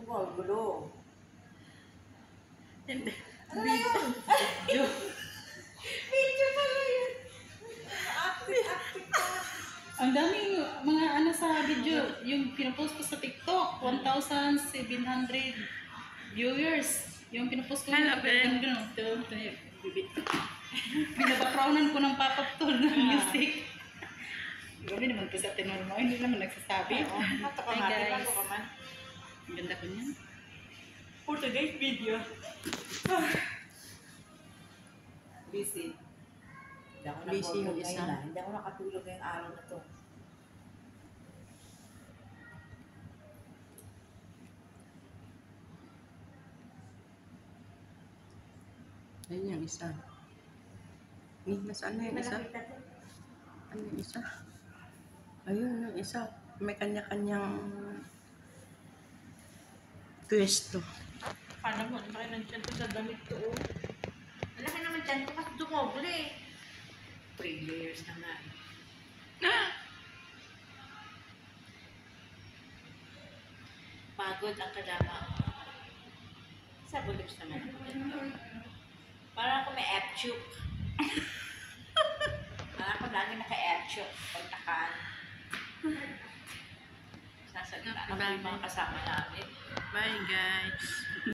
Gulo. Hindi. Ano na yun? Video. Video pala yun. Acting ka. Ang daming mga ano sa video, yung pinopost ko sa TikTok, 1,700 viewers. Yung pinopost ko yung gano'n. Binabakrownan ko ng pop-up tool ng music. Grabe naman po sa tenor mo, hindi naman nagsasabi. Hi guys. Ang ganda ko niyan. For today's video. Busy. Hindi ako Busy yung nag-work isa. ngayon, hindi ako nakatulog ngayong araw na to. Ayun yung isa. Nasaan na yung isa? Malaki ka to. Ano yung isa? Ayun yung isa. May kanya-kanyang pwesto. Paano mo? Ang laki ng tiyan ko sa damit ko. Oh. Ang laki naman tiyan ko kasi dumoble eh. 3 layers na nga. Pagod ang kadama. Sa bulips naman. Parang ako may F-tube. Parang ako lagi naka-F-tube. Pagtakaan. Sasalita ako yung mga kasama namin. Bye guys.